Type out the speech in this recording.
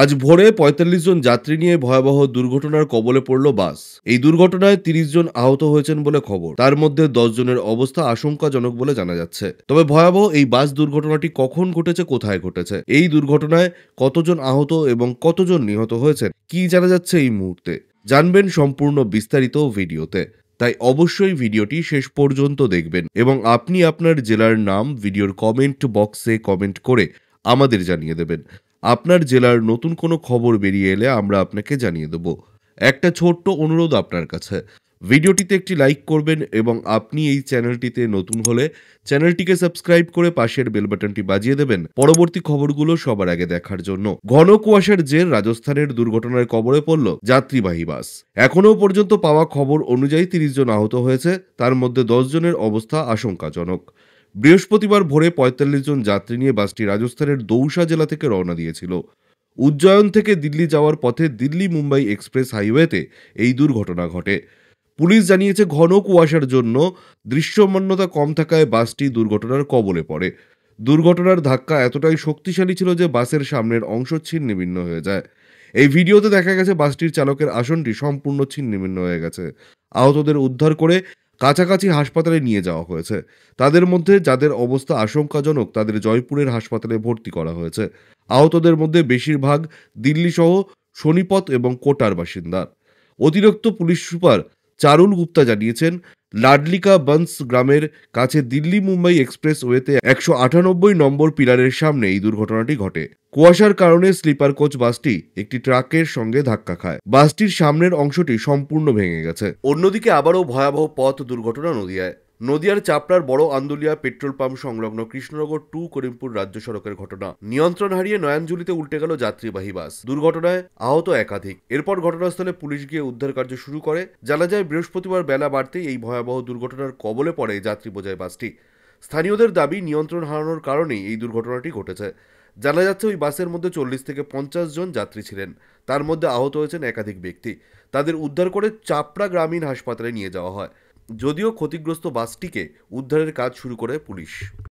আজ ভোরে ৪৫ জন যাত্রী নিয়ে ভয়াবহ দুর্ঘটনার কবলে পড়ল বাস। এই দুর্ঘটনায় ৩০ জন আহত হয়েছেন বলে খবর। তার মধ্যে ১০ জনের অবস্থা আশঙ্কাজনক বলে জানা যাচ্ছে। তবে ভয়াবহ এই বাস দুর্ঘটনাটি কখন ঘটেছে, কোথায় ঘটেছে, এই দুর্ঘটনায় কতজন আহত এবং কতজন নিহত হয়েছেন, কি জানা যাচ্ছে এই মুহূর্তে, জানবেন সম্পূর্ণ বিস্তারিত ভিডিওতে। তাই অবশ্যই ভিডিওটি শেষ পর্যন্ত দেখবেন এবং আপনি আপনার জেলার নাম ভিডিওর কমেন্ট বক্সে কমেন্ট করে আমাদের জানিয়ে দেবেন। আপনার জেলার নতুন কোনো খবর বেরিয়ে এলে আমরা আপনাকে জানিয়ে দেব। একটা ছোট্ট অনুরোধ আপনার কাছে, ভিডিওটিতে একটি লাইক করবেন এবং আপনি এই চ্যানেলটিতে নতুন হলে চ্যানেলটিকে সাবস্ক্রাইব করে পাশের বেল বাটনটি বাজিয়ে দেবেন পরবর্তী খবরগুলো সবার আগে দেখার জন্য। ঘন কুয়াশার জের রাজস্থানের দুর্ঘটনার কবলে পড়ল যাত্রীবাহী বাস। এখনও পর্যন্ত পাওয়া খবর অনুযায়ী ৩০ জন আহত হয়েছে, তার মধ্যে ১০ জনের অবস্থা আশঙ্কাজনক। বৃহস্পতিবার ভোরে ৪৫ জন যাত্রী নিয়ে বাসটি রাজস্থানের দৌসা জেলা থেকে রওনা দিয়েছিল। উজ্জয়ন থেকে দিল্লি যাওয়ার পথে দিল্লি মুম্বাই এক্সপ্রেস হাইওয়েতে এই দুর্ঘটনা ঘটে। পুলিশ জানিয়েছে, ঘন কুয়াশার জন্য দৃশ্যমানতা কম থাকায় বাসটি দুর্ঘটনার কবলে পড়ে। দুর্ঘটনার ধাক্কা এতটাই শক্তিশালী ছিল যে বাসের সামনের অংশ ছিন্নভিন্ন হয়ে যায়। এই ভিডিওতে দেখা গেছে বাসটির চালকের আসনটি সম্পূর্ণ ছিন্নভিন্ন হয়ে গেছে। আহতদের উদ্ধার করে কাছাকাছি হাসপাতালে নিয়ে যাওয়া হয়েছে। তাদের মধ্যে যাদের অবস্থা আশঙ্কাজনক তাদের জয়পুরের হাসপাতালে ভর্তি করা হয়েছে। আহতদের মধ্যে বেশিরভাগ দিল্লি সহ সোনিপত এবং কোটার বাসিন্দা। অতিরিক্ত পুলিশ সুপার চারুল গুপ্তা জানিয়েছেন, লাডলিকা বনস গ্রামের কাছে দিল্লি মুম্বাই এক্সপ্রেস ওয়েতে ১৯৮ নম্বর পিলারের সামনে এই দুর্ঘটনাটি ঘটে। কুয়াশার কারণে স্লিপার কোচ বাসটি একটি ট্রাকের সঙ্গে ধাক্কা খায়। বাসটির সামনের অংশটি সম্পূর্ণ ভেঙে গেছে। অন্যদিকে আবারও ভয়াবহ পথ দুর্ঘটনা নদিয়ায়। নদিয়ার চাপড়ার বড় আন্দুলিয়া পেট্রোল পাম্প সংলগ্ন কৃষ্ণনগর টু করিমপুর রাজ্য সড়কের ঘটনা। নিয়ন্ত্রণ হারিয়ে নয়াঞ্জলিতে উল্টে গেল যাত্রীবাহী বাস। দুর্ঘটনায় আহত একাধিক। এরপর ঘটনাস্থলে পুলিশ গিয়ে উদ্ধার কার্য শুরু করে। জানা যায়, বৃহস্পতিবার বেলা বাড়তেই এই ভয়াবহ দুর্ঘটনার কবলে পড়ে যাত্রী বোঝাই বাসটি। স্থানীয়দের দাবি, নিয়ন্ত্রণ হারানোর কারণেই এই দুর্ঘটনাটি ঘটেছে। জানা যাচ্ছে, ওই বাসের মধ্যে ৪০ থেকে ৫০ জন যাত্রী ছিলেন। তার মধ্যে আহত হয়েছেন একাধিক ব্যক্তি। তাদের উদ্ধার করে চাপড়া গ্রামীণ হাসপাতালে নিয়ে যাওয়া হয়। যদিও ক্ষতিগ্রস্ত বাসটিকে উদ্ধারের কাজ শুরু করে পুলিশ।